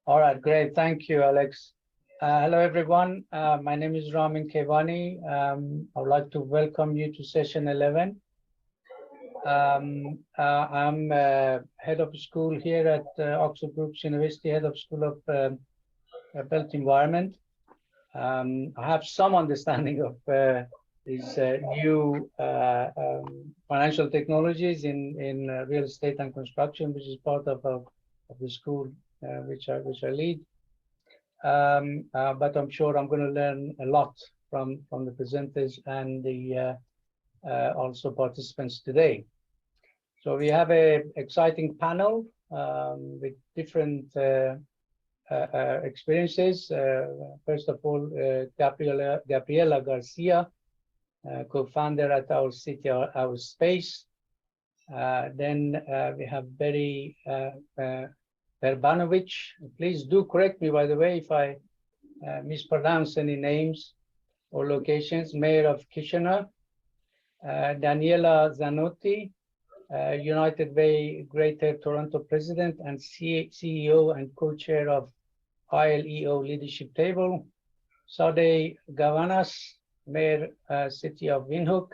All right, great. Thank you, Alex. Hello, everyone. My name is Ramin Kevani. I would like to welcome you to session 11. I'm head of school here at Oxford Brookes University, head of School of Built Environment. I have some understanding of these new financial technologies in real estate and construction, which is part of the school which I lead. But I'm sure I'm going to learn a lot from the presenters and the also participants today. So we have an exciting panel with different experiences. First of all, Gabriela Garcia, co-founder at Our City, Our Space. Then we have Berry Verbanovic. Please do correct me, by the way, if I mispronounce any names or locations. Mayor of Kitchener. Daniela Zanotti, United Way Greater Toronto President and CEO and co-chair of ILEO Leadership Table. Sade Gavanas, Mayor, City of Windhoek.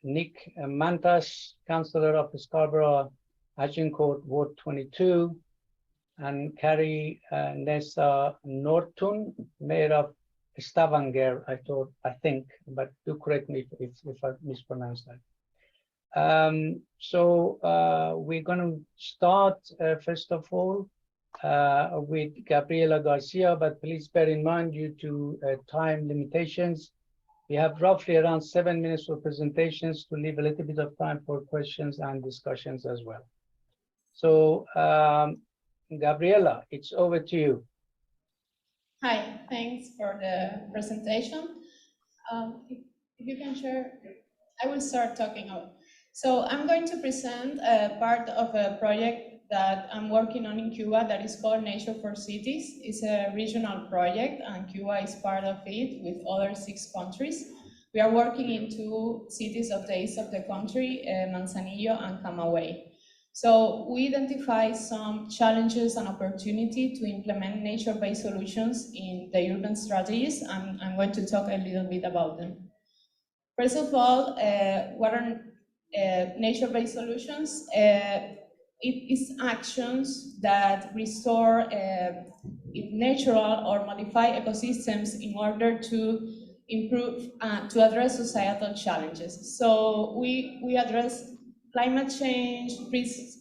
Nick Mantas, Councillor of Scarborough, Agincourt, Ward 22. And Carrie Nessa Norton, Mayor of Stavanger, I think, but do correct me if I mispronounce that. So we're going to start, first of all, with Gabriela Garcia, but please bear in mind, due to time limitations, we have roughly around 7 minutes for presentations to leave a little bit of time for questions and discussions as well. So, Gabriela, it's over to you. Hi, thanks for the presentation. If you can share, I will start talking. So I'm going to present a part of a project that I'm working on in Cuba that is called Nature for Cities. It's a regional project and Cuba is part of it with other 6 countries. We are working in 2 cities of the east of the country, Manzanillo and Camagüey. So we identify some challenges and opportunity to implement nature-based solutions in the urban strategies, and I'm going to talk a little bit about them. First of all, what are nature-based solutions? It is actions that restore natural or modify ecosystems in order to improve, to address societal challenges. So we address climate change, risk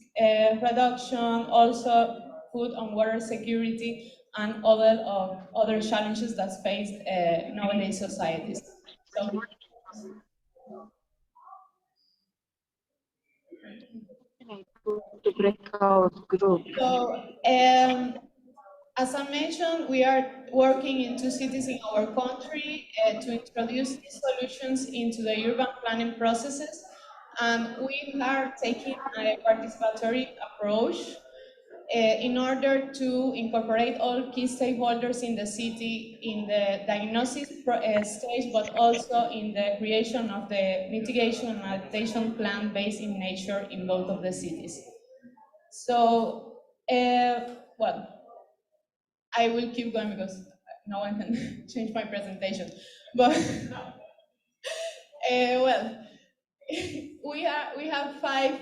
reduction, also food and water security, and other challenges that face nowadays societies. So, the breakout group. So, as I mentioned, we are working in 2 cities in our country to introduce these solutions into the urban planning processes. And we are taking a participatory approach in order to incorporate all key stakeholders in the city in the diagnosis stage, but also in the creation of the mitigation and adaptation plan based in nature in both of the cities. So, well, I will keep going because no one can change my presentation. But, well, we have 5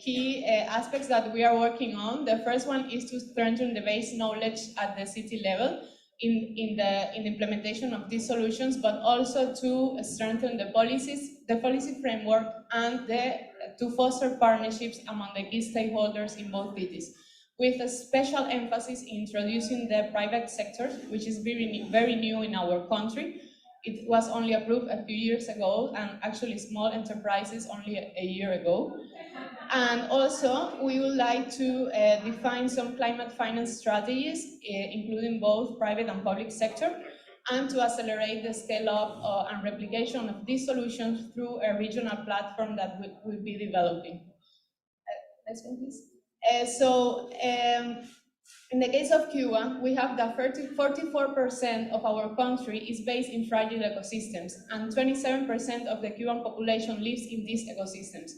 key aspects that we are working on. The first one is to strengthen the base knowledge at the city level in the implementation of these solutions, but also to strengthen the policy framework and to foster partnerships among the key stakeholders in both cities, with a special emphasis in introducing the private sector, which is very new in our country. It was only approved a few years ago, and actually small enterprises only a year ago. And also, we would like to define some climate finance strategies, including both private and public sector, and to accelerate the scale-up and replication of these solutions through a regional platform that we'll be developing. Next one, please. In the case of Cuba, we have that 44% of our country is based in fragile ecosystems, and 27% of the Cuban population lives in these ecosystems.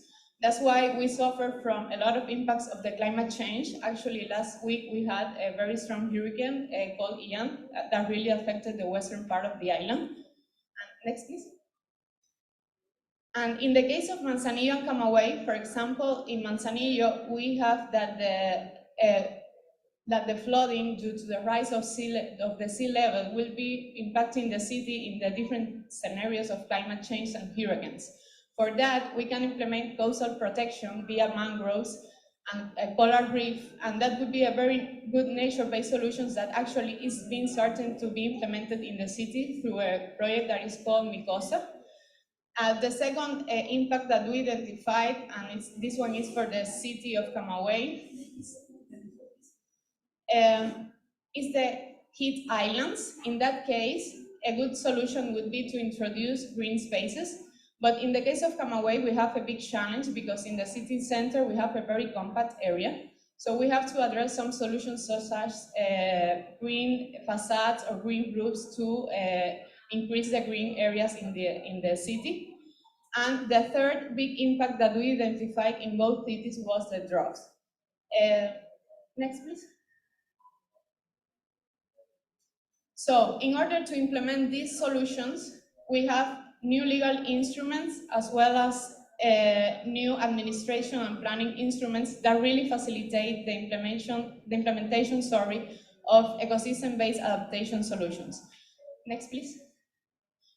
That's why we suffer from a lot of impacts of the climate change. Actually, last week we had a very strong hurricane called Ian that really affected the western part of the island. And next, please. And in the case of Manzanillo and Camagüey, for example, in Manzanillo, we have that the flooding due to the rise of the sea level will be impacting the city in the different scenarios of climate change and hurricanes. For that, we can implement coastal protection via mangroves and a coral reef, and that would be a very good nature-based solutions that actually is being starting to be implemented in the city through a project that is called Micosa. The second impact that we identified, and this one is for the city of Camagüey, is the heat islands. In that case, a good solution would be to introduce green spaces. But in the case of Camagüey, we have a big challenge because in the city center, we have a very compact area. So we have to address some solutions such as green facades or green roofs to increase the green areas in the city. And the third big impact that we identified in both cities was the droughts. Next, please. So in order to implement these solutions, we have new legal instruments as well as new administration and planning instruments that really facilitate the implementation of ecosystem-based adaptation solutions. Next, please.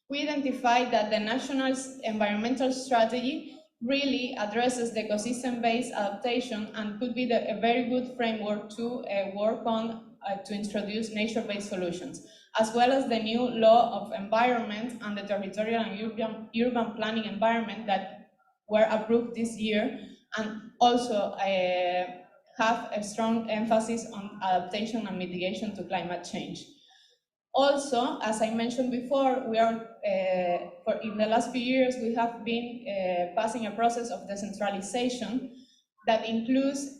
We identified that the national environmental strategy really addresses the ecosystem-based adaptation and could be a very good framework to work on to introduce nature-based solutions, as well as the new law of environment and the territorial and urban planning environment that were approved this year, and also have a strong emphasis on adaptation and mitigation to climate change. Also, as I mentioned before, we are, in the last few years, we have been passing a process of decentralization that includes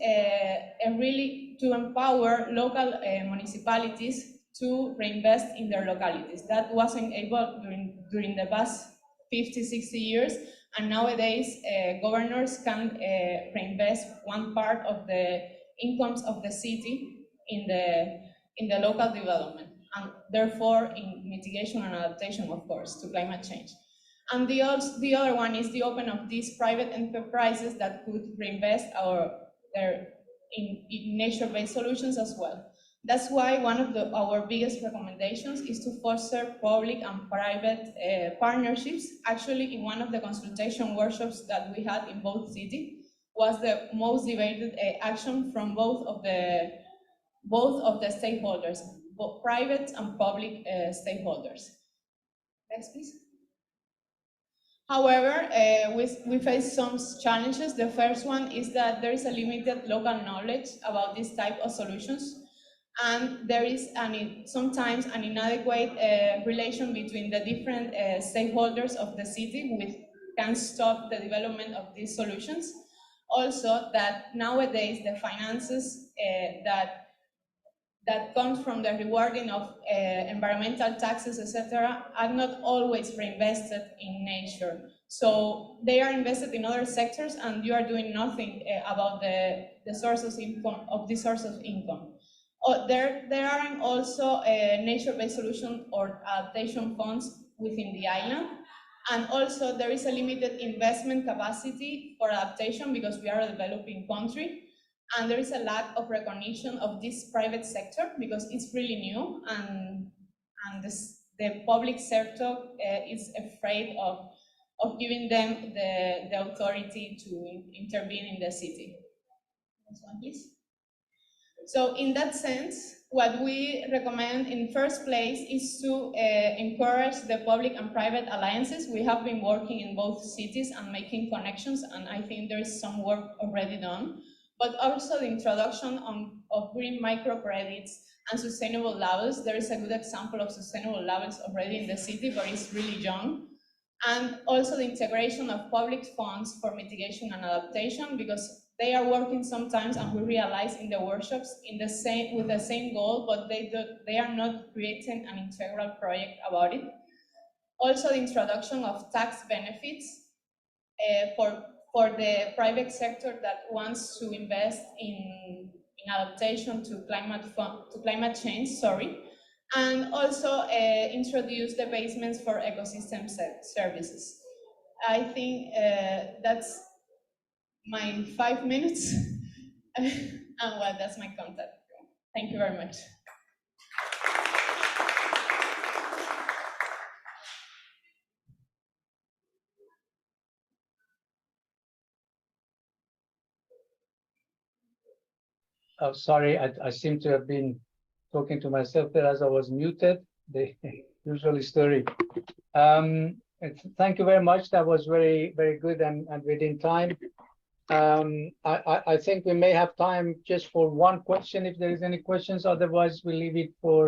really to empower local municipalities to reinvest in their localities. That wasn't able during the past 50, 60 years, and nowadays governors can reinvest one part of the incomes of the city in the local development, and therefore in mitigation and adaptation, of course, to climate change. And the other one is the open of these private enterprises that could reinvest in nature-based solutions as well. That's why one of our biggest recommendations is to foster public and private partnerships. Actually, in one of the consultation workshops that we had in both cities, was the most debated action from both of the stakeholders, both private and public stakeholders. Next, please. However, we face some challenges. The first one is that there is a limited local knowledge about this type of solutions, and there is sometimes an inadequate relation between the different stakeholders of the city, which can stop the development of these solutions. Also, that nowadays the finances that comes from the rewarding of environmental taxes, etc., are not always reinvested in nature. So they are invested in other sectors, and you are doing nothing about the sources of this source of income. There aren't also nature-based solution or adaptation funds within the island. And also there is a limited investment capacity for adaptation because we are a developing country. And there is a lack of recognition of this private sector because it's really new, and the public sector is afraid of giving them the authority to intervene in the city. Next one, please. So in that sense, what we recommend in first place is to encourage the public and private alliances. We have been working in both cities and making connections, and I think there is some work already done. But also the introduction of green microcredits and sustainable labels. There is a good example of sustainable labels already in the city, but it's really young. And also the integration of public funds for mitigation and adaptation, because they are working sometimes, and we realize in the workshops with the same goal, but they are not creating an integral project about it. Also the introduction of tax benefits for for the private sector that wants to invest in adaptation to climate change, sorry, and also introduce the basements for ecosystem services. I think that's my 5 minutes, and well, that's my contact. Thank you very much. Oh, sorry, I seem to have been talking to myself there as I was muted. The usual story. Thank you very much. That was very, very good and within time. I think we may have time just for one question if there is any questions. Otherwise, we'll leave it for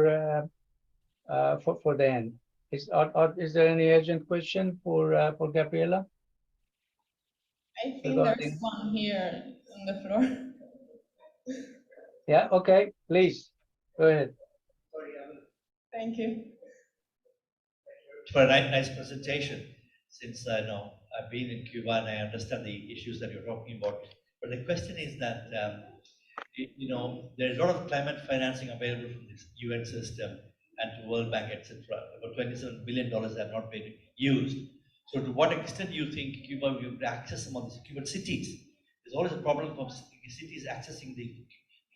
the end. Is there any urgent question for Gabriela? I think there's one here on the floor. Yeah, okay, please, go ahead. Thank you. For a nice presentation. Since I know I've been in Cuba and I understand the issues that you're talking about. But the question is that, you know, there's a lot of climate financing available from this UN system and to World Bank, etc. About $27 billion have not been used. So to what extent do you think Cuba will be able to access some of these Cuban cities? There's always a problem of cities accessing the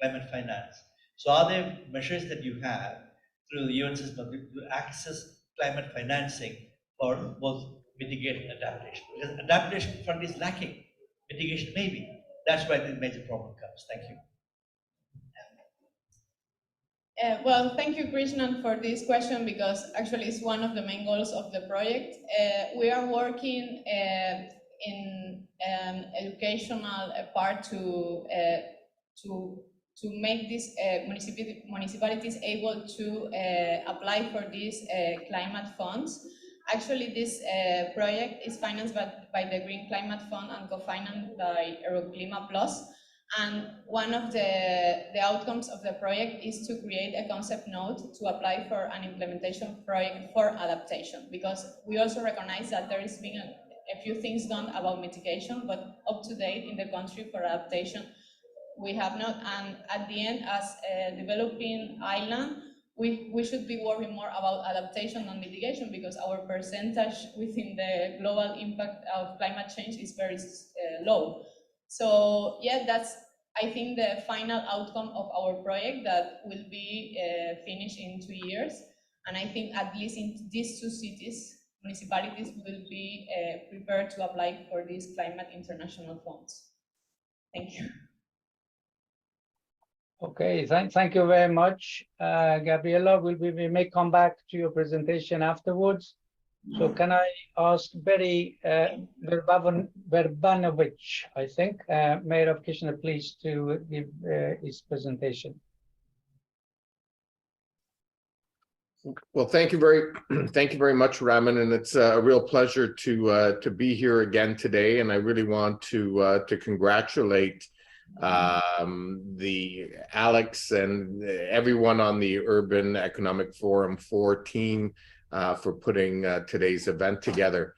climate finance. So are there measures that you have through the UN system to access climate financing for both mitigation and adaptation? Because adaptation fund is lacking, mitigation maybe. That's why the major problem comes. Thank you. Well, thank you, Krishnan, for this question, because actually it's one of the main goals of the project. We are working in an educational part to make these municipalities able to apply for these climate funds. Actually, this project is financed by the Green Climate Fund and co-financed by Euroclima Plus. And one of the outcomes of the project is to create a concept note to apply for an implementation project for adaptation, because we also recognize that there has been a few things done about mitigation, but up to date in the country for adaptation, we have not. And at the end, as a developing island, we should be worrying more about adaptation than mitigation, because our percentage within the global impact of climate change is very low. So yeah, that's, I think, the final outcome of our project that will be finished in 2 years. And I think at least in these two cities, municipalities will be prepared to apply for these climate international funds. Thank you. Okay, thank you very much, Gabriela. We may come back to your presentation afterwards. So can I ask Berry Verbanovic, I think, Mayor of Kitchener, please, to give his presentation. Well, thank you very much, Raman, and it's a real pleasure to be here again today. And I really want to congratulate the Alex and everyone on the Urban Economic Forum 4 team for putting today's event together.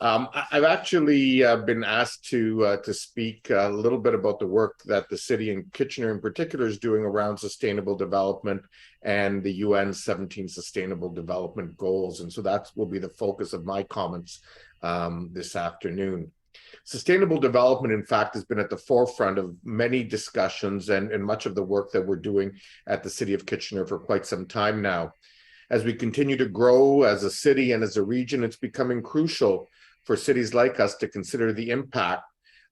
I've actually been asked to speak a little bit about the work that the city and Kitchener in particular is doing around sustainable development and the UN's 17 Sustainable Development Goals. And so that will be the focus of my comments this afternoon. Sustainable development, in fact, has been at the forefront of many discussions and much of the work that we're doing at the City of Kitchener for quite some time now. As we continue to grow as a city and as a region, it's becoming crucial for cities like us to consider the impact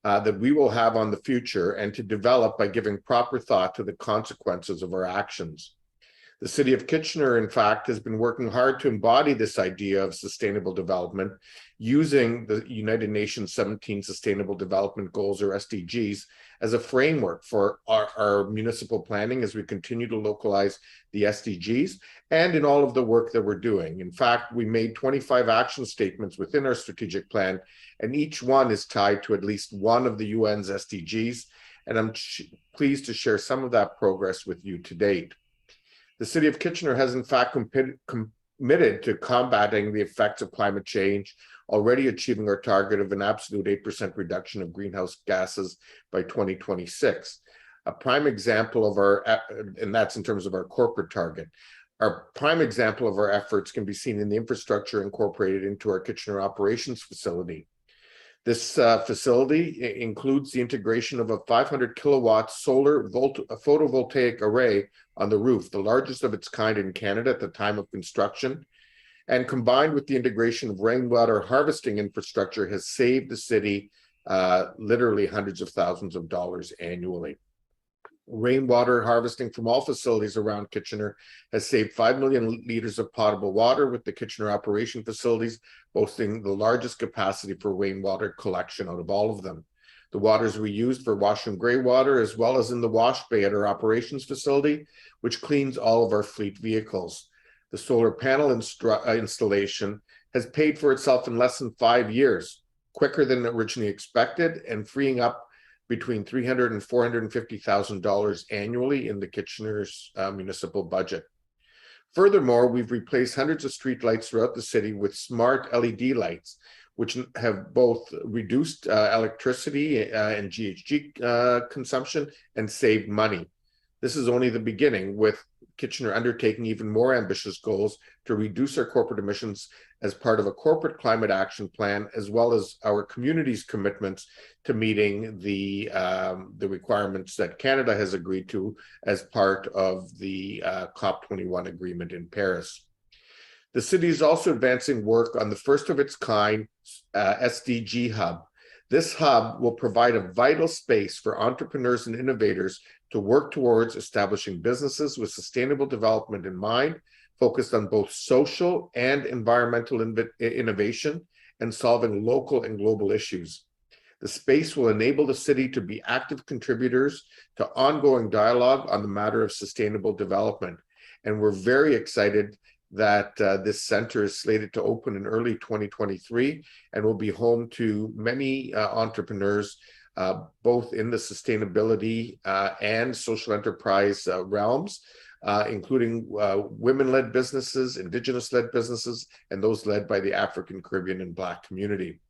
that we will have on the future and to develop by giving proper thought to the consequences of our actions. The City of Kitchener, in fact, has been working hard to embody this idea of sustainable development using the United Nations 17 Sustainable Development Goals, or SDGs, as a framework for our municipal planning as we continue to localize the SDGs and in all of the work that we're doing. In fact, we made 25 action statements within our strategic plan, and each one is tied to at least one of the UN's SDGs, and I'm pleased to share some of that progress with you to date. The City of Kitchener has in fact committed to combating the effects of climate change, already achieving our target of an absolute 8% reduction of greenhouse gases by 2026. A prime example of our, and that's in terms of our corporate target. Our prime example of our efforts can be seen in the infrastructure incorporated into our Kitchener operations facility. This facility includes the integration of a 500 kilowatt solar photovoltaic array on the roof, the largest of its kind in Canada at the time of construction, and combined with the integration of rainwater harvesting infrastructure has saved the city literally hundreds of thousands of dollars annually. Rainwater harvesting from all facilities around Kitchener has saved 5 million liters of potable water, with the Kitchener operation facilities boasting the largest capacity for rainwater collection out of all of them. The water is reused for washroom gray water, as well as in the wash bay at our operations facility, which cleans all of our fleet vehicles. The solar panel installation has paid for itself in less than 5 years, quicker than originally expected, and freeing up between $300,000 and $450,000 annually in the Kitchener's municipal budget. Furthermore, we've replaced hundreds of street lights throughout the city with smart LED lights, which have both reduced electricity and GHG consumption and saved money. This is only the beginning, with Kitchener undertaking even more ambitious goals to reduce our corporate emissions as part of a corporate climate action plan, as well as our community's commitments to meeting the requirements that Canada has agreed to as part of the COP21 agreement in Paris. The city is also advancing work on the first of its kind SDG hub. This hub will provide a vital space for entrepreneurs and innovators to work towards establishing businesses with sustainable development in mind, focused on both social and environmental innovation and solving local and global issues. The space will enable the city to be active contributors to ongoing dialogue on the matter of sustainable development. And we're very excited that this center is slated to open in early 2023 and will be home to many entrepreneurs, both in the sustainability and social enterprise realms, including women-led businesses, Indigenous-led businesses, and those led by the African, Caribbean, and Black community.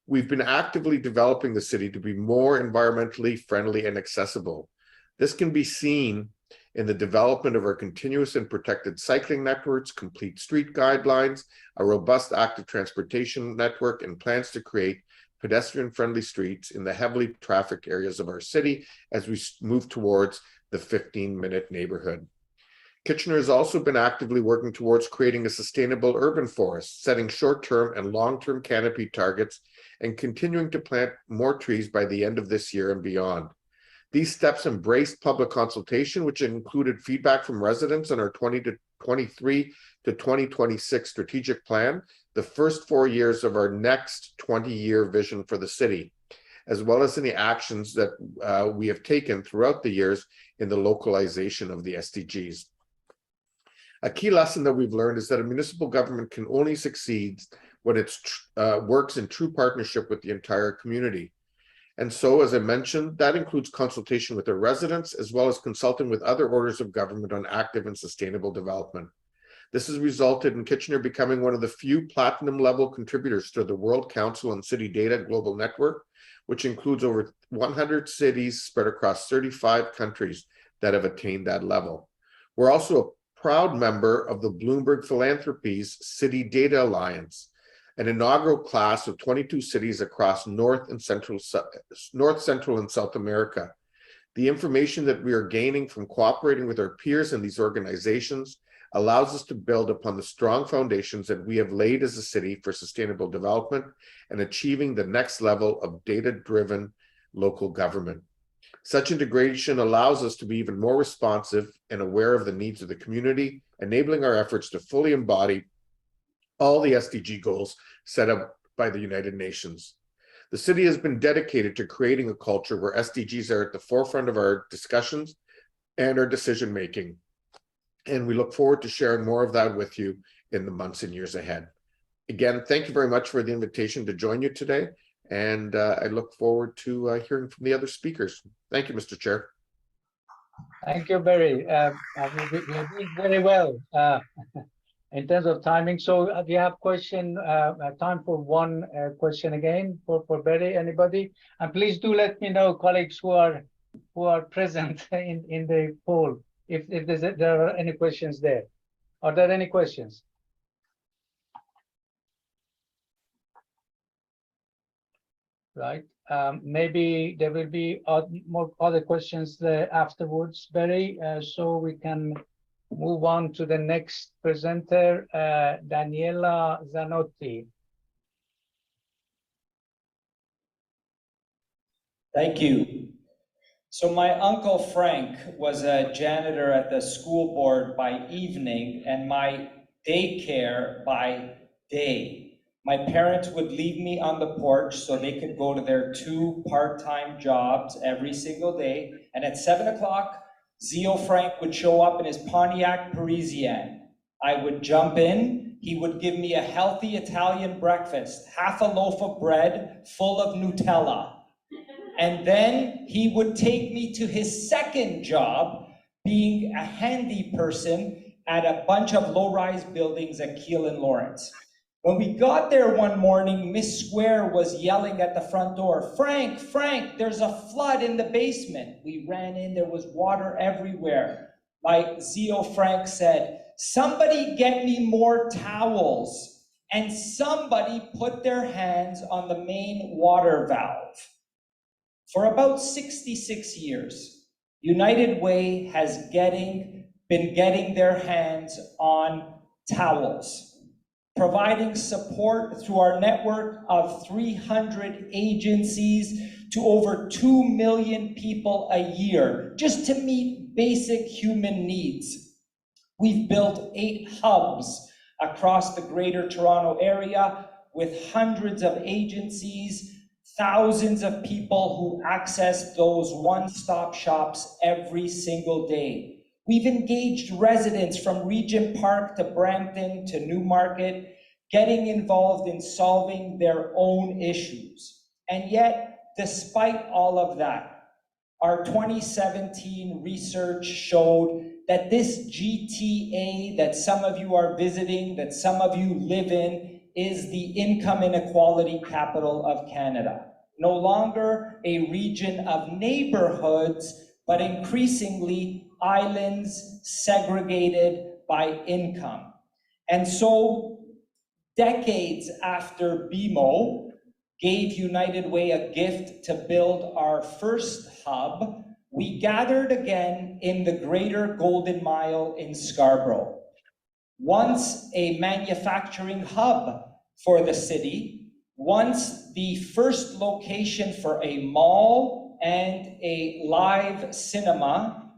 We've been actively developing the city to be more environmentally friendly and accessible. This can be seen in the development of our continuous and protected cycling networks, complete street guidelines, a robust active transportation network, and plans to create pedestrian-friendly streets in the heavily trafficked areas of our city as we move towards the 15-minute neighborhood. Kitchener has also been actively working towards creating a sustainable urban forest, setting short-term and long-term canopy targets, and continuing to plant more trees by the end of this year and beyond. These steps embraced public consultation, which included feedback from residents on our 2023 to 2026 strategic plan, the first 4 years of our next 20-year vision for the city, as well as any actions that we have taken throughout the years in the localization of the SDGs. A key lesson that we've learned is that a municipal government can only succeed when it works in true partnership with the entire community. And so, as I mentioned, that includes consultation with the residents, as well as consulting with other orders of government on active and sustainable development. This has resulted in Kitchener becoming one of the few platinum-level contributors to the World Council on City Data Global Network, which includes over 100 cities spread across 35 countries that have attained that level. We're also a proud member of the Bloomberg Philanthropies City Data Alliance, an inaugural class of 22 cities across North, Central, and South America. The information that we are gaining from cooperating with our peers in these organizations allows us to build upon the strong foundations that we have laid as a city for sustainable development and achieving the next level of data-driven local government. Such integration allows us to be even more responsive and aware of the needs of the community, enabling our efforts to fully embody all the SDG goals set up by the United Nations. The city has been dedicated to creating a culture where SDGs are at the forefront of our discussions and our decision-making. And we look forward to sharing more of that with you in the months and years ahead. Again, thank you very much for the invitation to join you today. And I look forward to hearing from the other speakers. Thank you, Mr. Chair. Thank you, Barry. You did very well. in terms of timing. So we have time for one question again for Barry, anybody? And please do let me know, colleagues who are present in the poll, if there are any questions there. Are there any questions? Right. Maybe there will be more other questions there afterwards, Barry, so we can move on to the next presenter, Daniela Zanotti. Thank you. So my uncle Frank was a janitor at the school board by evening and my daycare by day. My parents would leave me on the porch so they could go to their 2 part-time jobs every single day. And at 7 o'clock, Zio Frank would show up in his Pontiac Parisienne. I would jump in. He would give me a healthy Italian breakfast, half a loaf of bread full of Nutella. And then he would take me to his second job, being a handy person at a bunch of low-rise buildings at Keele and Lawrence. When we got there one morning, Miss Square was yelling at the front door, Frank, Frank, there's a flood in the basement. We ran in, there was water everywhere. My Zio Frank said, somebody get me more towels. And somebody put their hands on the main water valve. For about 66 years, United Way has been getting their hands on towels, providing support through our network of 300 agencies to over 2 million people a year, just to meet basic human needs. We've built 8 hubs across the Greater Toronto area with hundreds of agencies, thousands of people who access those one-stop shops every single day. We've engaged residents from Regent Park to Brampton to Newmarket, getting involved in solving their own issues. And yet, despite all of that, our 2017 research showed that this GTA that some of you are visiting, that some of you live in, is the income inequality capital of Canada. No longer a region of neighborhoods, but increasingly islands segregated by income. And so, decades after BMO gave United Way a gift to build our first hub, we gathered again in the Greater Golden Mile in Scarborough. Once a manufacturing hub for the city, once the first location for a mall and a live cinema,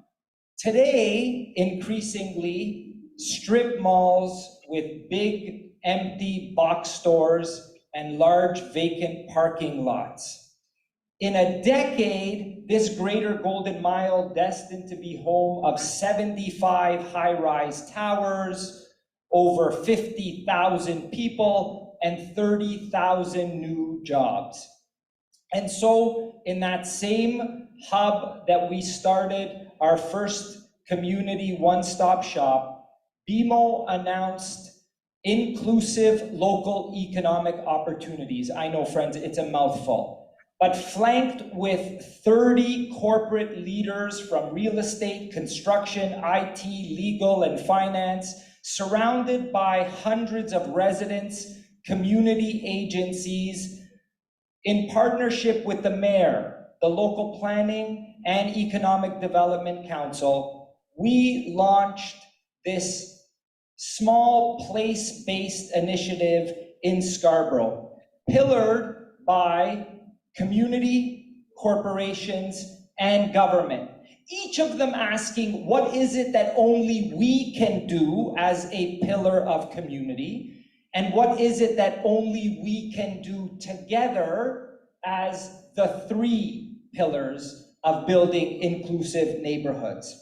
today, increasingly, strip malls with big empty box stores and large vacant parking lots. In a decade, this Greater Golden Mile destined to be home of 75 high-rise towers, over 50,000 people, and 30,000 new jobs. And so, in that same hub that we started, our first community one-stop shop, BMO announced inclusive local economic opportunities. I know, friends, it's a mouthful, but flanked with 30 corporate leaders from real estate, construction, IT, legal, and finance, surrounded by hundreds of residents, community agencies, in partnership with the mayor, the local planning and economic development council, we launched this small place-based initiative in Scarborough, pillared by community, corporations, and government. Each of them asking, what is it that only we can do as a pillar of community? And what is it that only we can do together as the 3 pillars of building inclusive neighborhoods?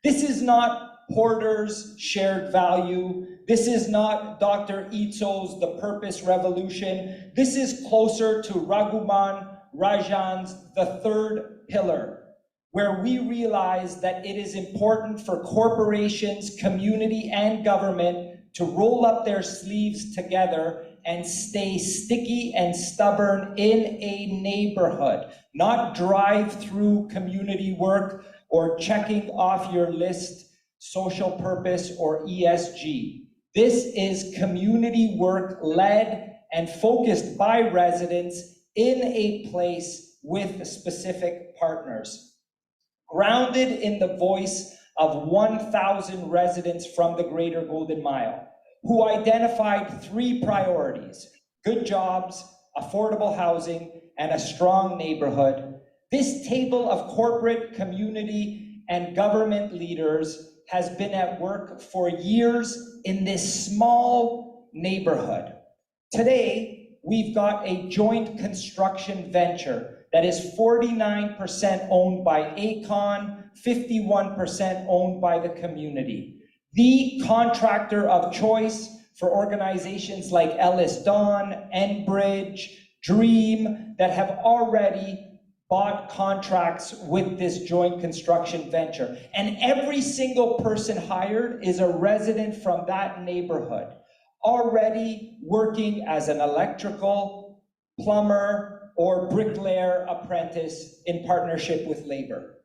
This is not Porter's shared value. This is not Dr. Itzo's The Purpose Revolution. This is closer to Raghuman Rajan's The Third Pillar, where we realize that it is important for corporations, community, and government to roll up their sleeves together and stay sticky and stubborn in a neighborhood, not drive through community work or checking off your list social purpose or ESG. This is community work led and focused by residents in a place with specific partners. Grounded in the voice of 1,000 residents from the Greater Golden Mile, who identified 3 priorities: good jobs, affordable housing, and a strong neighborhood. This table of corporate, community, and government leaders has been at work for years in this small neighborhood. Today, we've got a joint construction venture that is 49% owned by Aecon, 51% owned by the community. The contractor of choice for organizations like Ellis Dawn, Enbridge, Dream, that have already bought contracts with this joint construction venture. And every single person hired is a resident from that neighborhood, already working as an electrical, plumber, or bricklayer apprentice in partnership with labor.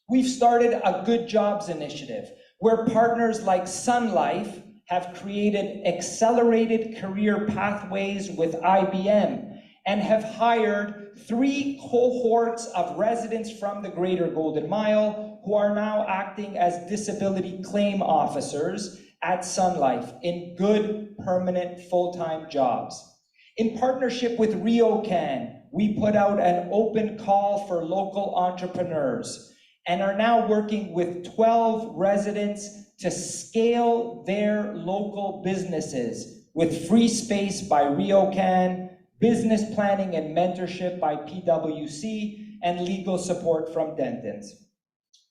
We've started a Good Jobs initiative where partners like Sun Life have created accelerated career pathways with IBM and have hired 3 cohorts of residents from the Greater Golden Mile who are now acting as disability claim officers at Sun Life in good, permanent, full-time jobs. In partnership with RioCan, we put out an open call for local entrepreneurs and are now working with 12 residents to scale their local businesses with free space by RioCan, business planning and mentorship by PwC, and legal support from Dentons.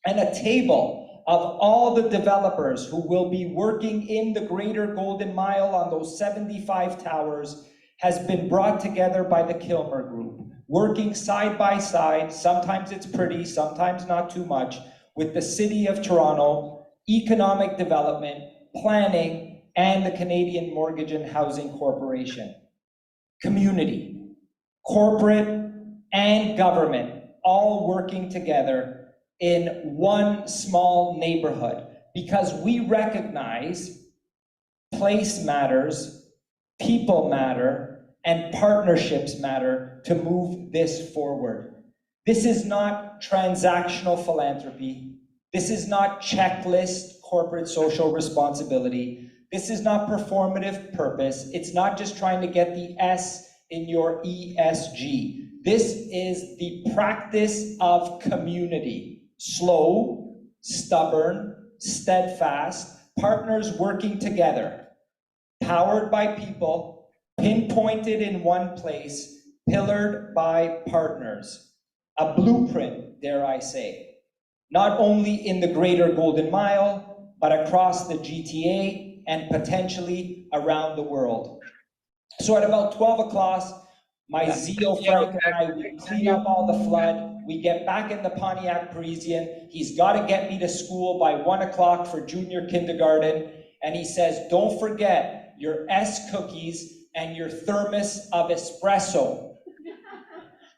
And a table of all the developers who will be working in the Greater Golden Mile on those 75 towers has been brought together by the Kilmer Group, working side by side, sometimes it's pretty, sometimes not too much, with the City of Toronto, Economic Development, Planning, and the Canadian Mortgage and Housing Corporation. Community, corporate, and government all working together in one small neighborhood because we recognize place matters, people matter, and partnerships matter to move this forward. This is not transactional philanthropy. This is not checklist corporate social responsibility. This is not performative purpose. It's not just trying to get the S in your ESG. This is the practice of community. Slow, stubborn, steadfast, partners working together, powered by people, pinpointed in one place, pillared by partners. A blueprint, dare I say, not only in the Greater Golden Mile, but across the GTA and potentially around the world. So at about 12 o'clock, my Zio Frank and I, we clean up all the flood, we get back in the Pontiac Parisian, he's gotta get me to school by 1 o'clock for junior kindergarten, and he says, don't forget your S cookies and your thermos of espresso.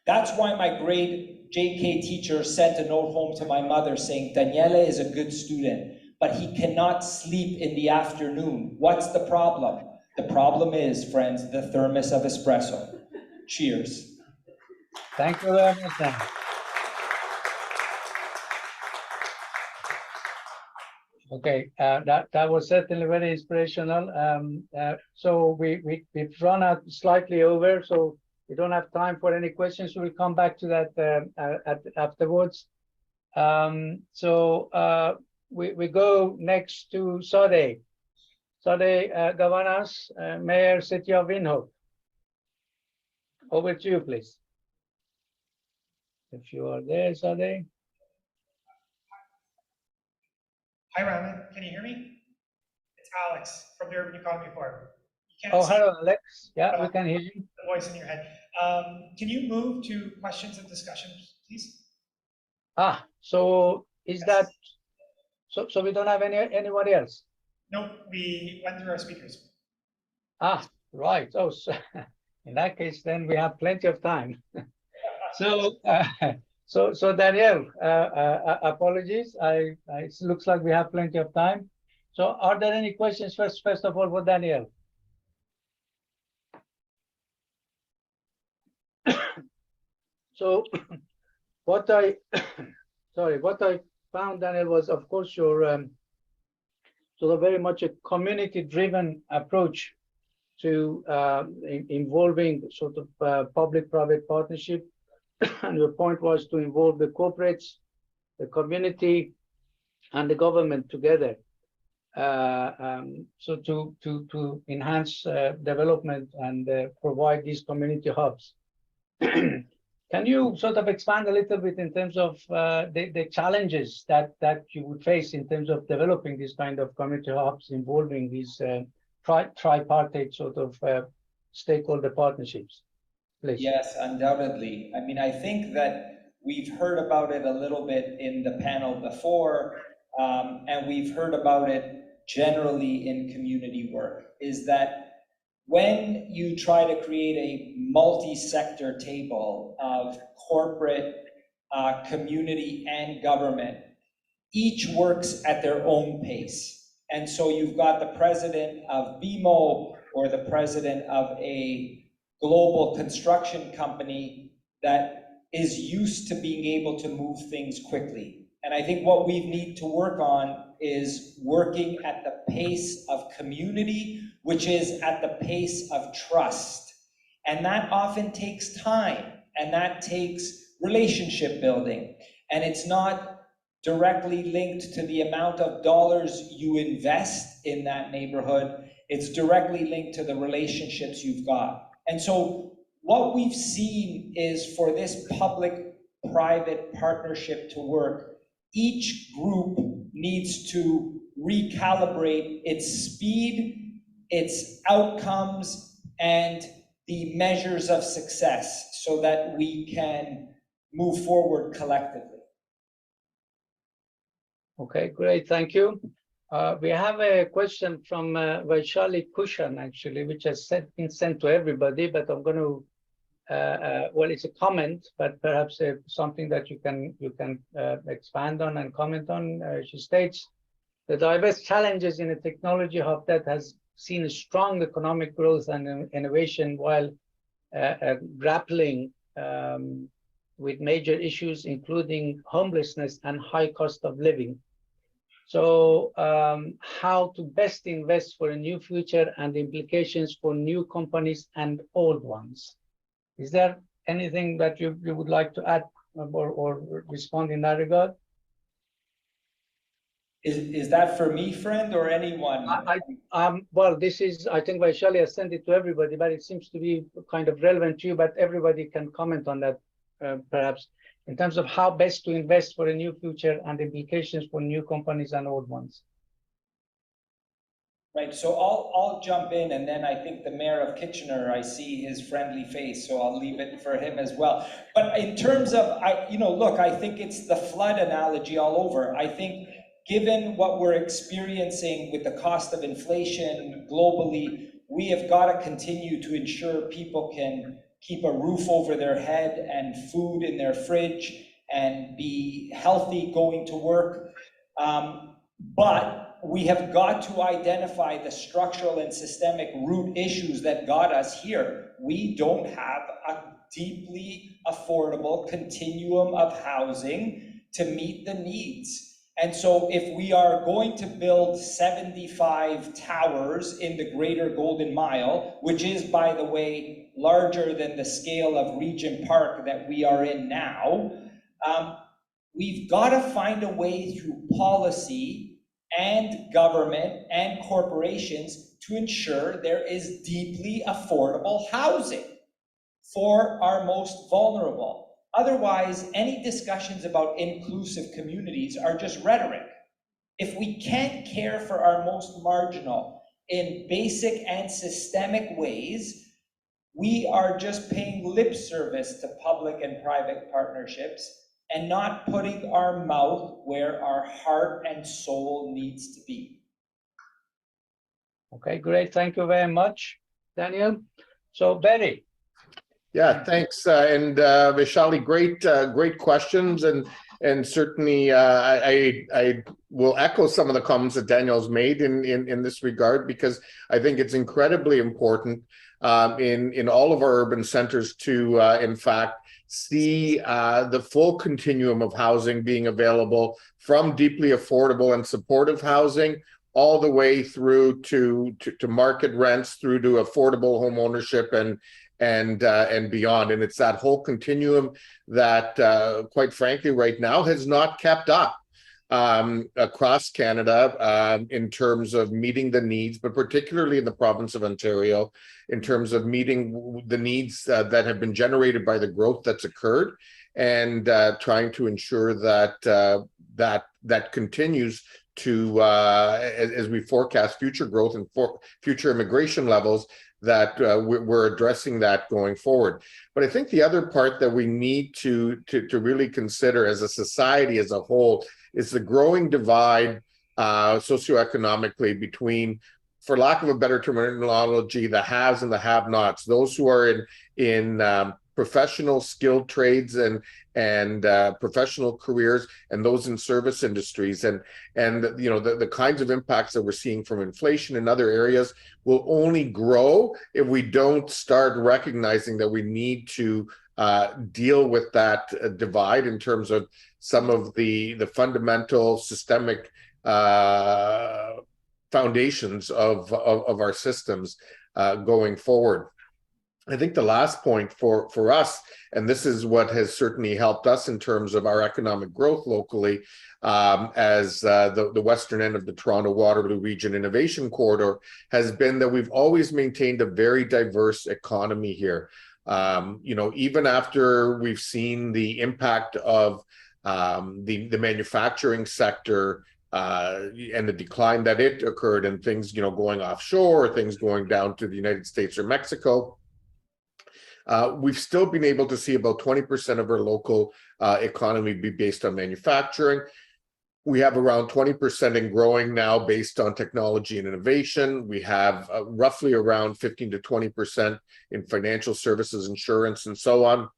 That's why my grade JK teacher sent a note home to my mother saying, Daniele is a good student, but he cannot sleep in the afternoon. What's the problem? The problem is, friends, the thermos of espresso. Cheers. Thank you very much, Dan. Okay, that was certainly very inspirational. So we've run out slightly over, so we don't have time for any questions. We'll come back to that afterwards. We go next to Sade. Sade Gavanas, Mayor, City of Windhoek. Over to you, please. If you are there, Sade. Hi, Raman. Can you hear me? It's Alex from the Urban Economy Forum. You Oh, see hello, Alex. Yeah, we can hear you. the voice in your head. Can you move to questions and discussions, please? So is Yes. that so we don't have anybody else? Nope, we went through our speakers. Ah, right. Oh, so in that case, then we have plenty of time. So, so Danielle, apologies. It looks like we have plenty of time. So, are there any questions first of all for Danielle? So, what I found, Daniel, was of course your sort of very much a community-driven approach to involving sort of public-private partnership, and your point was to involve the corporates, the community, and the government together. So to enhance development and provide these community hubs. Can you sort of expand a little bit in terms of the challenges that you would face in terms of developing these kind of community hubs involving these tripartite sort of stakeholder partnerships, please? Yes, undoubtedly. I mean, I think that we've heard about it a little bit in the panel before, and we've heard about it generally in community work, is that when you try to create a multi-sector table of corporate, community, and government, each works at their own pace. And so you've got the president of BMO or the president of a global construction company that is used to being able to move things quickly. And I think what we need to work on is working at the pace of community, which is at the pace of trust. And that often takes time, and that takes relationship building. And it's not directly linked to the amount of dollars you invest in that neighborhood. It's directly linked to the relationships you've got. And so what we've seen is for this public-private partnership to work, each group needs to recalibrate its speed, its outcomes, and the measures of success so that we can move forward collectively. Okay, great, thank you. We have a question from Vaishali Kushan, actually, which has been sent to everybody, but I'm going to, well, it's a comment, but perhaps something that you can expand on and comment on. She states, the diverse challenges in a technology hub that has seen a strong economic growth and innovation while grappling with major issues, including homelessness and high cost of living. So how to best invest for a new future and the implications for new companies and old ones. Is there anything that you would like to add or respond in that regard? Is that for me, friend, or anyone? Well, this is, I think Vaishali has sent it to everybody, but it seems to be kind of relevant to you, but everybody can comment on that, perhaps, in terms of how best to invest for a new future and implications for new companies and old ones. Right, so I'll jump in, and then I think the mayor of Kitchener, I see his friendly face, so I'll leave it for him as well. But in terms of, look, I think it's the flood analogy all over. I think given what we're experiencing with the cost of inflation globally, we have got to continue to ensure people can keep a roof over their head and food in their fridge and be healthy going to work. But we have got to identify the structural and systemic root issues that got us here. We don't have a deeply affordable continuum of housing to meet the needs. And so if we are going to build 75 towers in the Greater Golden Mile, which is, by the way, larger than the scale of Regent Park that we are in now, we've got to find a way through policy and government and corporations to ensure there is deeply affordable housing for our most vulnerable. Otherwise, any discussions about inclusive communities are just rhetoric. If we can't care for our most marginal in basic and systemic ways, we are just paying lip service to public and private partnerships and not putting our mouth where our heart and soul needs to be. Okay, great. Thank you very much, Daniel. So, Betty. Yeah, thanks. And Vishali, great questions, and certainly I will echo some of the comments that Daniel's made in this regard, because I think it's incredibly important in all of our urban centers to in fact see the full continuum of housing being available, from deeply affordable and supportive housing all the way through to market rents, through to affordable home ownership and beyond. And it's that whole continuum that, quite frankly, right now has not kept up across Canada in terms of meeting the needs, but particularly in the province of Ontario, in terms of meeting the needs that have been generated by the growth that's occurred, and trying to ensure that that continues to as we forecast future growth and future immigration levels, that we're addressing that going forward. But I think the other part that we need to really consider as a society as a whole is the growing divide socioeconomically between, for lack of a better terminology, the haves and the have-nots, those who are in professional skilled trades and professional careers, and those in service industries, and you know, the kinds of impacts that we're seeing from inflation in other areas will only grow if we don't start recognizing that we need to deal with that divide in terms of some of the fundamental systemic foundations of our systems going forward. I think the last point for us, and this is what has certainly helped us in terms of our economic growth locally, as the western end of the Toronto-Waterloo Region Innovation Corridor, has been that we've always maintained a very diverse economy here. You know, even after we've seen the impact of the manufacturing sector and the decline that it occurred, and things, you know, going offshore, things going down to the United States or Mexico, we've still been able to see about 20% of our local economy be based on manufacturing. We have around 20% and growing now based on technology and innovation. We have roughly around 15 to 20% in financial services, insurance, and so on.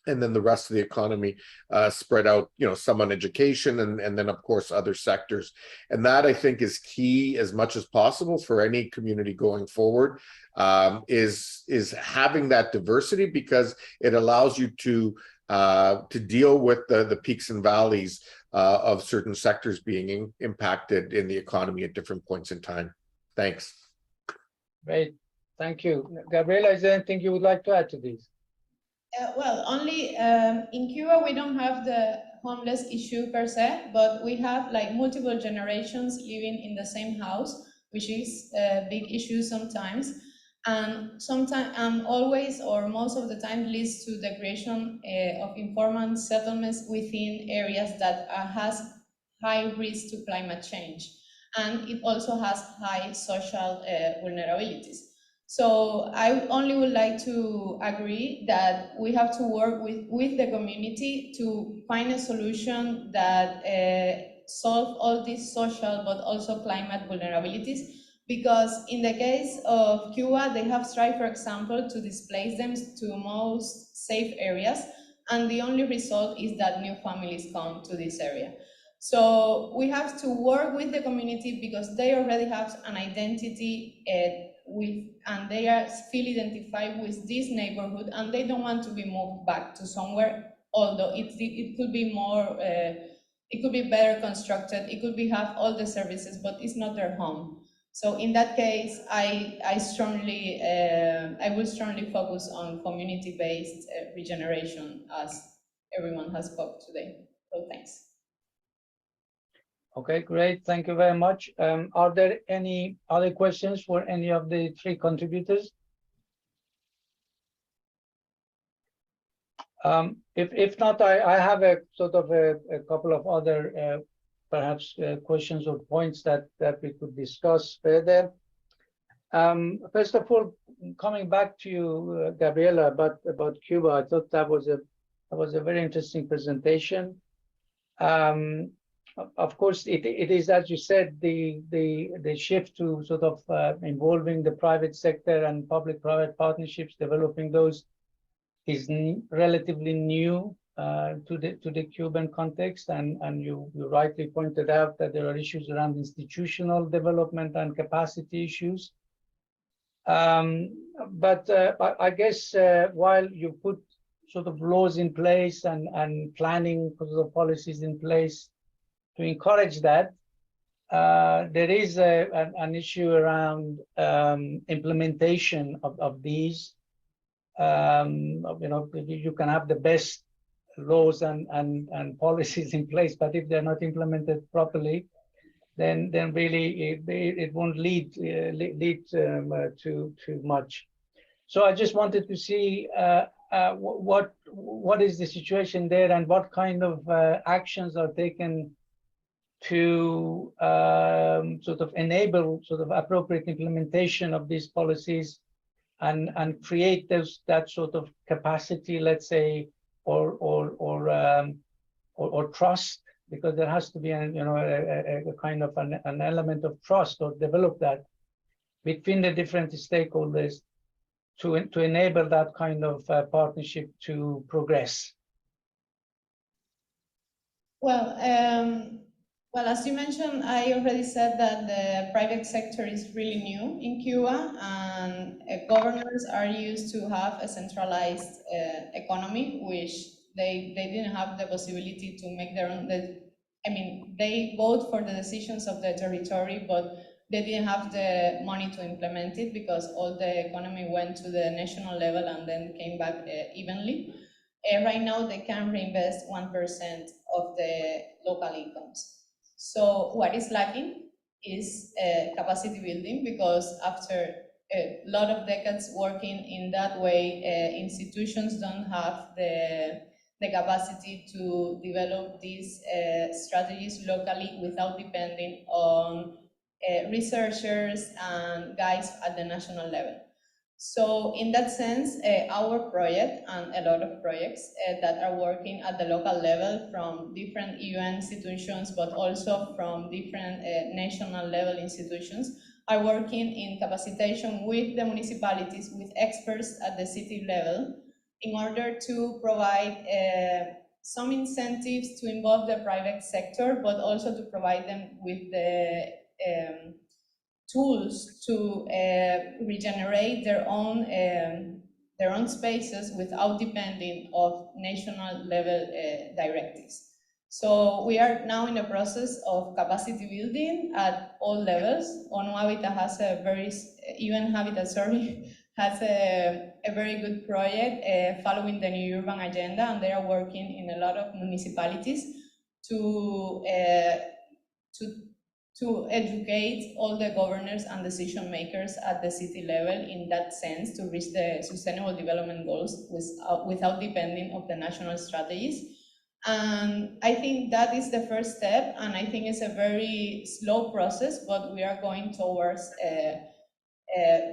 And then the rest of the economy spread out, you know, some on education, and then of course other sectors. And that, I think, is key as much as possible for any community going forward, is having that diversity, because it allows you to deal with the peaks and valleys of certain sectors being impacted in the economy at different points in time. Thanks. Great, thank you. Gabriela, is there anything you would like to add to this? Well, only in Cuba we don't have the homeless issue per se, but we have like multiple generations living in the same house, which is a big issue sometimes, and sometimes always or most of the time leads to the creation of informal settlements within areas that has high risk to climate change, and it also has high social vulnerabilities. So I only would like to agree that we have to work with the community to find a solution that solve all these social but also climate vulnerabilities, because in the case of Cuba, they have tried, for example, to displace them to most safe areas, and the only result is that new families come to this area. So we have to work with the community because they already have an identity and they feel identified with this neighborhood, and they don't want to be moved back to somewhere, although it could be more, it could be better constructed, it could have all the services, but it's not their home. So in that case, I will strongly focus on community-based regeneration, as everyone has spoke today. So thanks. Okay, great. Thank you very much. Are there any other questions for any of the three contributors? If not, I have a sort of a couple of other perhaps questions or points that we could discuss further. First of all, coming back to you, Gabriela, about Cuba, I thought that was a very interesting presentation. of course, it is, as you said, the shift to sort of involving the private sector and public-private partnerships, developing those, is relatively new to the Cuban context, and you rightly pointed out that there are issues around institutional development and capacity issues. But I guess while you put sort of laws in place and planning sort of policies in place to encourage that, there is an issue around implementation of these. You can have the best laws and policies in place, but if they're not implemented properly, then really it won't lead to much. So I just wanted to see what is the situation there, and what kind of actions are taken to sort of enable sort of appropriate implementation of these policies, and create that sort of capacity, let's say, or trust, because there has to be a kind of an element of trust, or develop that between the different stakeholders to enable that kind of partnership to progress. Well, as you mentioned, I already said that the private sector is really new in Cuba, and governors are used to have a centralized economy, which they didn't have the possibility to make their own. I mean, they vote for the decisions of the territory, but they didn't have the money to implement it, because all the economy went to the national level and then came back evenly. Right now, they can reinvest 1% of the local incomes. So what is lacking is capacity building, because after a lot of decades working in that way, institutions don't have the capacity to develop these strategies locally without depending on researchers and guides at the national level. So in that sense, our project and a lot of projects that are working at the local level from different UN institutions, but also from different national level institutions, are working in capacitation with the municipalities, with experts at the city level, in order to provide some incentives to involve the private sector, but also to provide them with the tools to regenerate their own spaces without depending of national level directives. So we are now in the process of capacity building at all levels. ONU Habitat has a very, UN Habitat, sorry, has a very good project following the New Urban Agenda, and they are working in a lot of municipalities to educate all the governors and decision makers at the city level in that sense, to reach the sustainable development goals without depending on the national strategies. And I think that is the first step, and I think it's a very slow process, but we are going towards a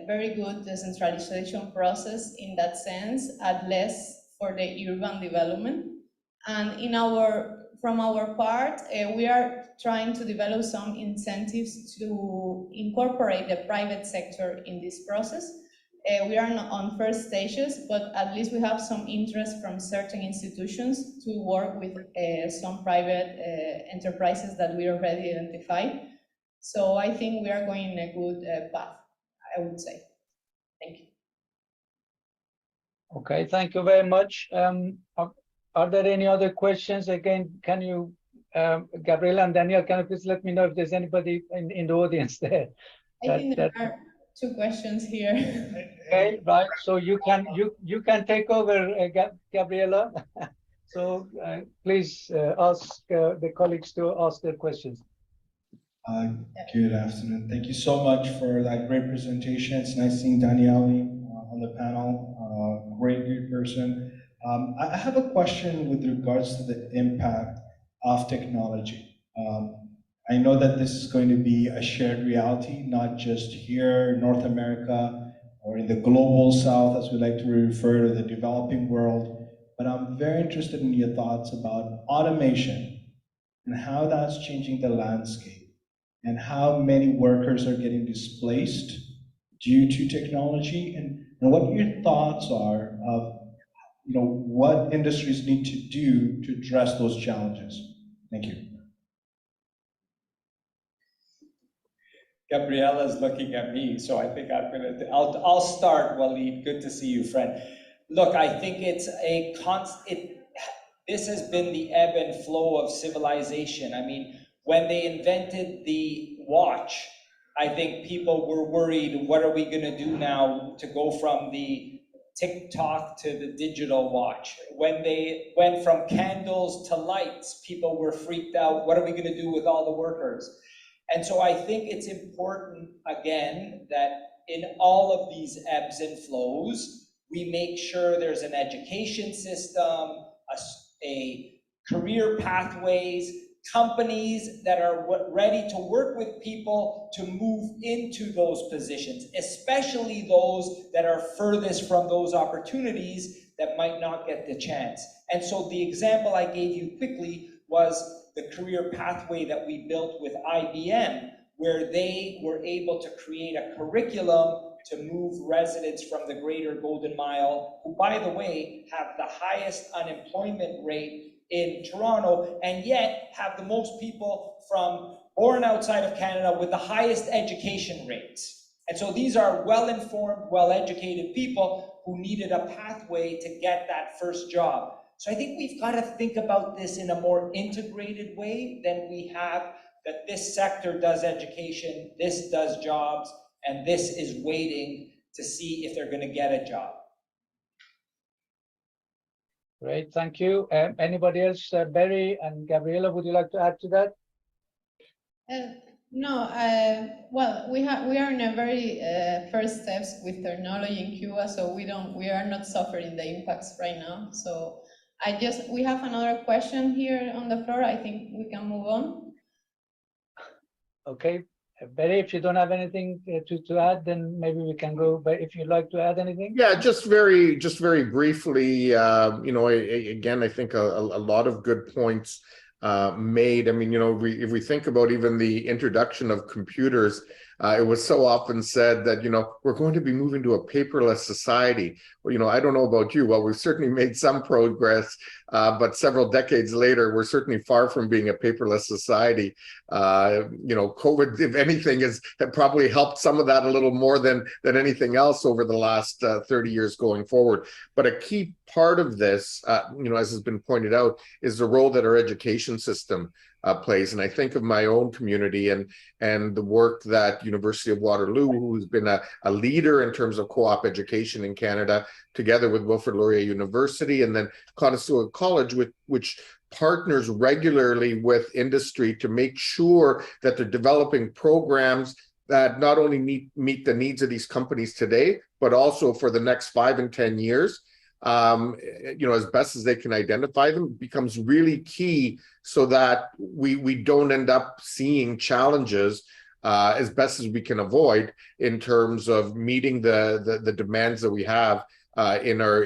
very good decentralization process in that sense, at least for the urban development. And from our part, we are trying to develop some incentives to incorporate the private sector in this process. We are not on first stages, but at least we have some interest from certain institutions to work with some private enterprises that we already identified. So I think we are going in a good path, I would say. Thank you. Okay, thank you very much. Are there any other questions? Again, can you, Gabriela and Daniel, can you please let me know if there's anybody in the audience there? I think there are 2 questions here. Okay, right. So you can take over, Gabriela. So please ask the colleagues to ask their questions. Good afternoon. Thank you so much for that great presentation. It's nice seeing Daniele on the panel. Great person. I have a question with regards to the impact of technology. I know that this is going to be a shared reality, not just here in North America or in the global south, as we like to refer to the developing world, but I'm very interested in your thoughts about automation and how that's changing the landscape, and how many workers are getting displaced due to technology, and what your thoughts are of what industries need to do to address those challenges. Thank you. Gabriela's looking at me, so I think I'll start, Waleed. Good to see you, friend. Look, I think it's a this has been the ebb and flow of civilization. I mean, when they invented the watch, I think people were worried, what are we gonna do now to go from the TikTok to the digital watch? When they went from candles to lights, people were freaked out, what are we gonna do with all the workers? And so I think it's important, again, that in all of these ebbs and flows, we make sure there's an education system, a career pathways, companies that are ready to work with people to move into those positions, especially those that are furthest from those opportunities that might not get the chance. And so the example I gave you quickly was the career pathway that we built with IBM, where they were able to create a curriculum to move residents from the greater Golden Mile, who, by the way, have the highest unemployment rate in Toronto, and yet have the most people born outside of Canada with the highest education rates. And so these are well-informed, well-educated people who needed a pathway to get that first job. So I think we've got to think about this in a more integrated way than we have, that this sector does education, this does jobs, and this is waiting to see if they're going to get a job. Great, thank you. Anybody else? Barry and Gabriela, would you like to add to that? No, well, we are in a very first steps with technology in Cuba, so we are not suffering the impacts right now. So we have another question here on the floor. I think we can move on. Okay, Barry, if you don't have anything to add, then maybe we can go. But if you'd like to add anything, yeah, just very briefly. Again, I think a lot of good points made. I mean, if we think about even the introduction of computers, it was so often said that, we're going to be moving to a paperless society. Well, I don't know about you. Well, we've certainly made some progress, but several decades later, we're certainly far from being a paperless society. COVID, if anything, has probably helped some of that a little more than anything else over the last 30 years going forward. But a key part of this, as has been pointed out, is the role that our education system plays. And I think of my own community and the work that University of Waterloo, who's been a leader in terms of co-op education in Canada, together with Wilfrid Laurier University, and then Conestoga College, which partners regularly with industry to make sure that they're developing programs that not only meet the needs of these companies today, but also for the next 5 and 10 years. As best as they can identify them, becomes really key so that we don't end up seeing challenges as best as we can avoid in terms of meeting the demands that we have in our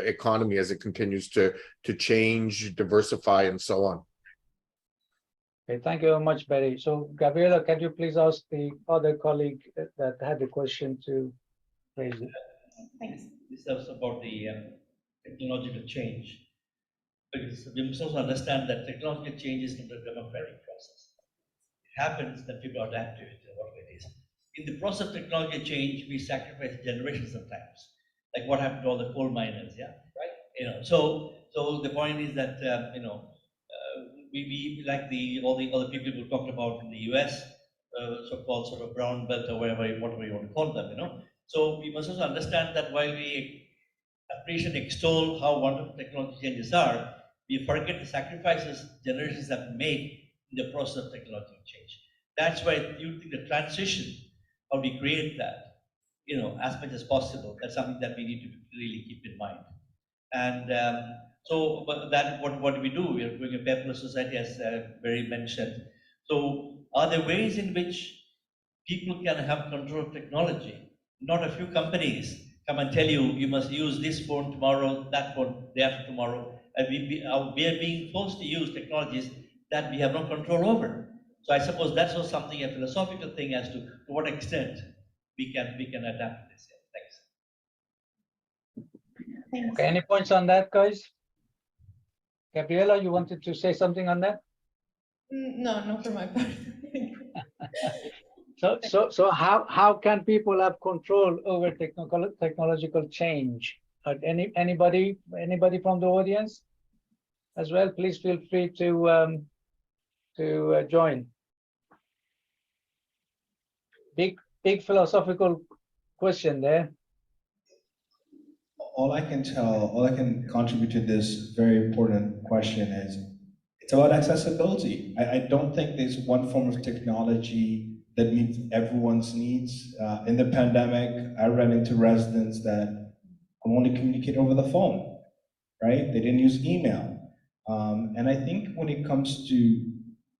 economy as it continues to change, diversify, and so on. okay, thank you very much, Barry. So, Gabriela, can you please ask the other colleague that had the question to raise it? Thanks. This is about the technological change. Because we must also understand that technological change is not a democratic process. It happens that people adapt to it, whatever it is. In the process of technological change, we sacrifice generations sometimes. Like what happened to all the coal miners, yeah, right? So the point is that we like all the other people who talked about in the US, so-called sort of brown belt or whatever you want to call them, So we must also understand that while we appreciate and extol how wonderful technology changes are, we forget the sacrifices generations have made in the process of technological change. That's why you think the transition, how we create that, as much as possible, that's something that we need to really keep in mind. And but that what we do, we are doing a paperless society, as Barry mentioned. So are there ways in which people can have control of technology? Not a few companies come and tell you, you must use this phone tomorrow, that phone day after tomorrow. And we are being forced to use technologies that we have no control over. So I suppose that's also something, a philosophical thing as to what extent we can adapt to this. Yeah, thanks. Thanks. Okay, any points on that, guys? Gabriela, you wanted to say something on that? No, not for my part. So how can people have control over technological change? Anybody from the audience as well? Please feel free to join. Big philosophical question there. All I can contribute to this very important question is it's about accessibility. I don't think there's one form of technology that meets everyone's needs. In the pandemic, I ran into residents that only communicate over the phone, right? They didn't use email. And I think when it comes to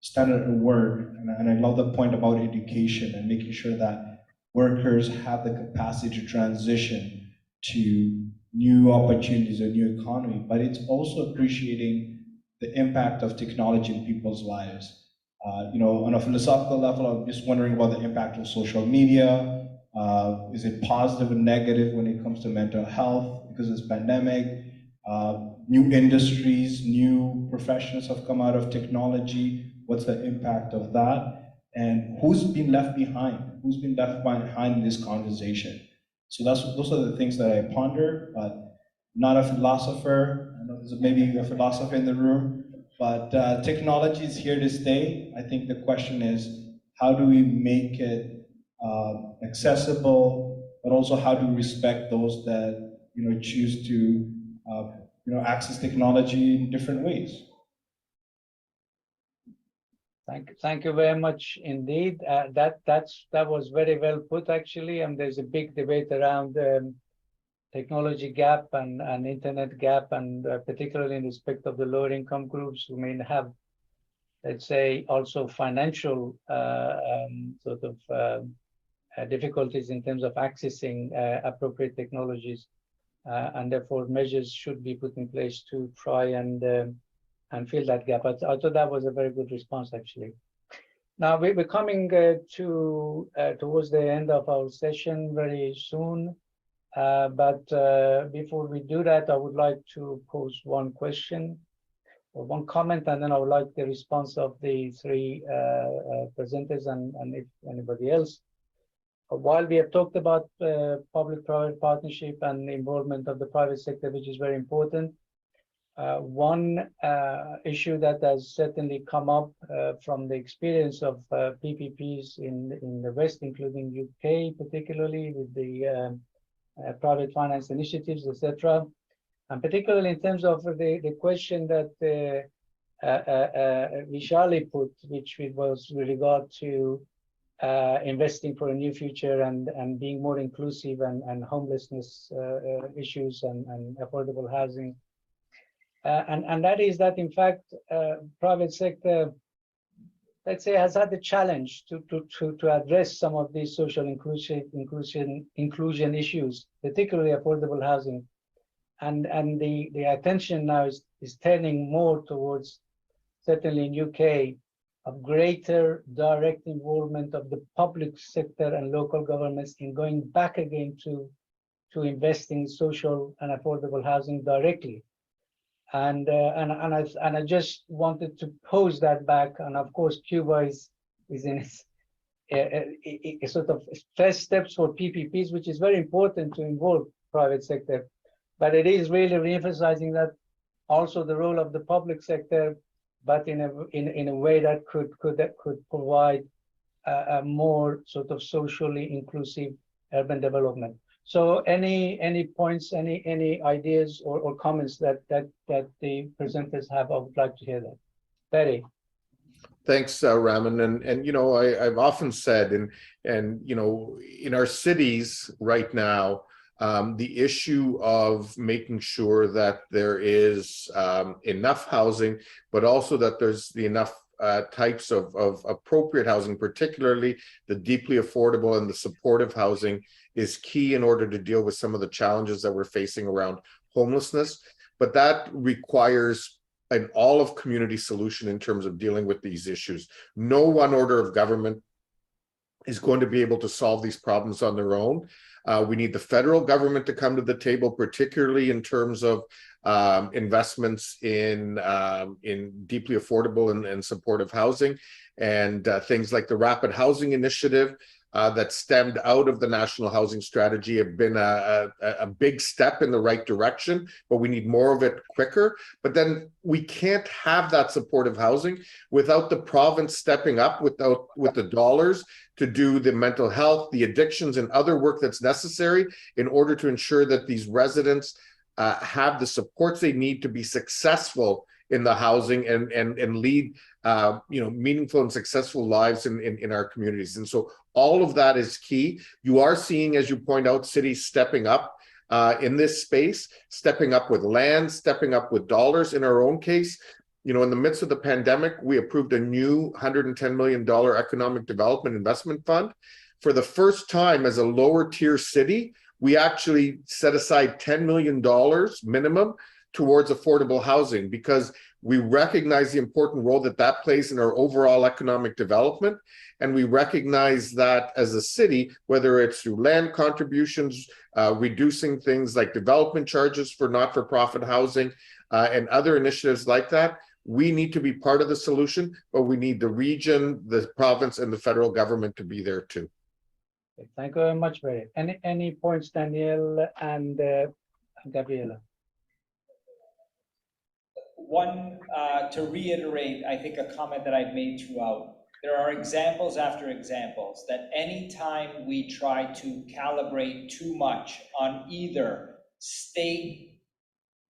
standard of work, and I love the point about education and making sure that workers have the capacity to transition to new opportunities or new economy, but it's also appreciating the impact of technology in people's lives. On a philosophical level, I'm just wondering about the impact of social media. Is it positive and negative when it comes to mental health because of this pandemic? New industries, new professions have come out of technology. What's the impact of that? And who's been left behind? Who's been left behind in this conversation? So those are the things that I ponder, but not a philosopher. I know there's maybe a philosopher in the room, but technology is here to stay. I think the question is, how do we make it accessible, but also how do we respect those that choose to access technology in different ways? Thank you very much indeed. That was very well put actually, and there's a big debate around technology gap and internet gap, and particularly in respect of the lower income groups who may have, let's say, also financial difficulties in terms of accessing appropriate technologies, and therefore measures should be put in place to try and fill that gap. I thought that was a very good response, actually. Now we're coming towards the end of our session very soon, but before we do that, I would like to pose one question or one comment, and then I would like the response of the three presenters and if anybody else. While we have talked about public-private partnership and the involvement of the private sector, which is very important, one issue that has certainly come up from the experience of PPPs in the West, including UK, particularly with the private finance initiatives, etc., and particularly in terms of the question that Vishali put, which was with regard to investing for a new future and being more inclusive and homelessness issues and affordable housing. And that is that, in fact, private sector, let's say, has had the challenge to address some of these social inclusion issues, particularly affordable housing. And the attention now is turning more towards, certainly in UK, of greater direct involvement of the public sector and local governments in going back again to investing in social and affordable housing directly. And I just wanted to pose that back. And of course, Cuba is in a sort of first steps for PPPs, which is very important to involve private sector. But it is really re-emphasizing that also the role of the public sector, but in a way that could provide a more sort of socially inclusive urban development. So any points, any ideas or comments that the presenters have, I would like to hear that. Barry. Thanks, Raman. And I've often said, and in our cities right now, the issue of making sure that there is enough housing, but also that there's the enough types of appropriate housing, particularly the deeply affordable and the supportive housing, is key in order to deal with some of the challenges that we're facing around homelessness. But that requires an all of community solution in terms of dealing with these issues. No one order of government is going to be able to solve these problems on their own. We need the federal government to come to the table, particularly in terms of investments in deeply affordable and supportive housing, and things like the Rapid Housing Initiative that stemmed out of the National Housing Strategy have been a big step in the right direction, but we need more of it quicker. But then we can't have that supportive housing without the province stepping up with the dollars to do the mental health, the addictions, and other work that's necessary in order to ensure that these residents have the supports they need to be successful in the housing and lead meaningful and successful lives in our communities. And so all of that is key. You are seeing, as you point out, cities stepping up in this space, stepping up with land, stepping up with dollars. In our own case, in the midst of the pandemic, we approved a new $110 million economic development investment fund. For the first time as a lower tier city, we actually set aside $10 million minimum towards affordable housing, because we recognize the important role that plays in our overall economic development. And we recognize that as a city, whether it's through land contributions, reducing things like development charges for not-for-profit housing, and other initiatives like that, we need to be part of the solution, but we need the region, the province, and the federal government to be there too. Thank you very much, Barry. Any points, Daniel and Gabriela? One, to reiterate, I think a comment that I've made throughout, there are examples after examples that anytime we try to calibrate too much on either state,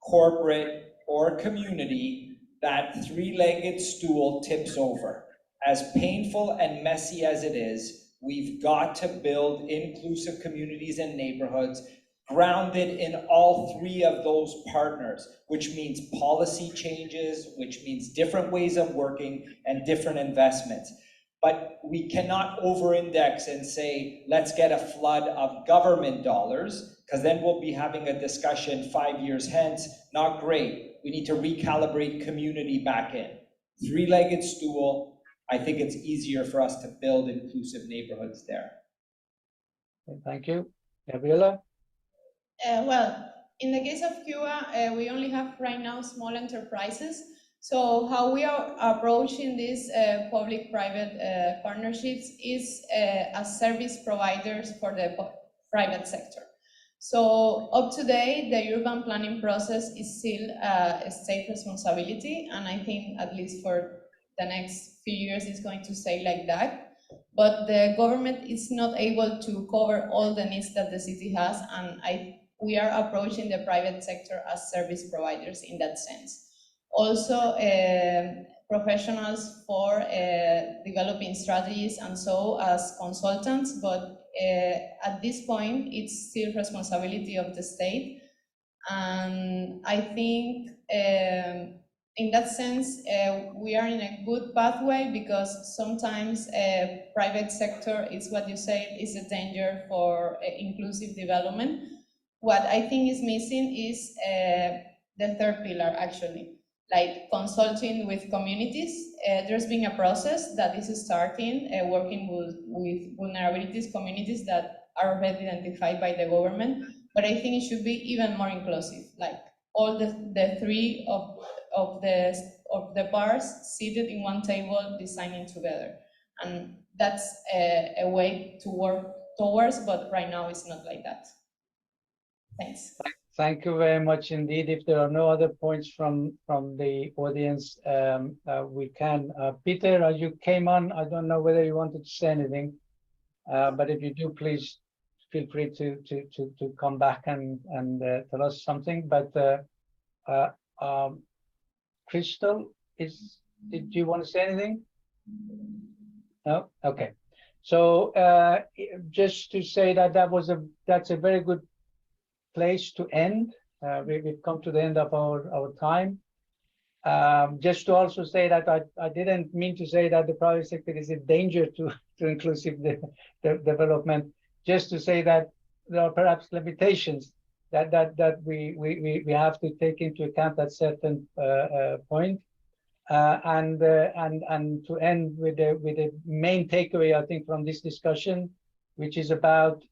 corporate, or community, that three-legged stool tips over. As painful and messy as it is, we've got to build inclusive communities and neighborhoods grounded in all three of those partners, which means policy changes, which means different ways of working and different investments. But we cannot over-index and say, let's get a flood of government dollars, because then we'll be having a discussion 5 years hence. Not great. We need to recalibrate community back in. Three-legged stool. I think it's easier for us to build inclusive neighborhoods there. Thank you. Gabriela? Well, in the case of Cuba, we only have right now small enterprises. So how we are approaching these public-private partnerships is as service providers for the private sector. So up to date, the urban planning process is still a state responsibility, and I think at least for the next few years it's going to stay like that. But the government is not able to cover all the needs that the city has, and we are approaching the private sector as service providers in that sense. Also, professionals for developing strategies and so as consultants, but at this point, it's still responsibility of the state. And I think in that sense, we are in a good pathway, because sometimes private sector is what you say is a danger for inclusive development. What I think is missing is the third pillar, actually, like consulting with communities. There's been a process that is starting, working with vulnerabilities communities that are already identified by the government, but I think it should be even more inclusive, like all the three of the parts seated in one table designing together. And that's a way to work towards, but right now it's not like that. Thanks. Thank you very much indeed. If there are no other points from the audience, we can. Peter, as you came on, I don't know whether you wanted to say anything, but if you do, please feel free to come back and tell us something. But Crystal, did you want to say anything? No? Okay. So just to say that that's a very good place to end. We've come to the end of our time. Just to also say that I didn't mean to say that the private sector is a danger to inclusive development. Just to say that there are perhaps limitations that we have to take into account at certain point. And to end with the main takeaway, I think, from this discussion, which is about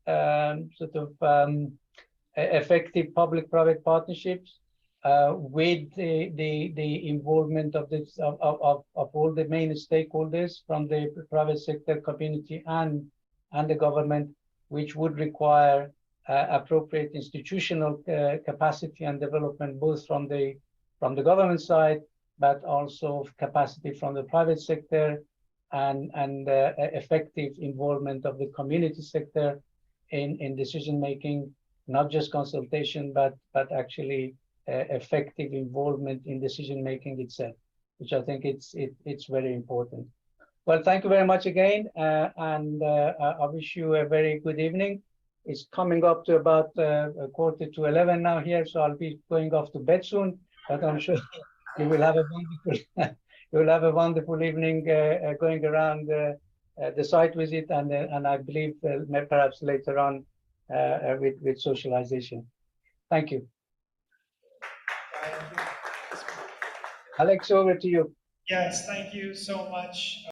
effective public-private partnerships with the involvement of all the main stakeholders from the private sector, community, and the government, which would require appropriate institutional capacity and development, both from the government side, but also capacity from the private sector, and effective involvement of the community sector in decision making, not just consultation, but actually effective involvement in decision making itself, which I think it's very important. Well, thank you very much again, and I wish you a very good evening. It's coming up to about 11:15 now here, so I'll be going off to bed soon. But I'm sure you will have a wonderful evening going around the site visit, and I believe perhaps later on with socialization. Thank you. Alex, over to you. Yes, thank you so much.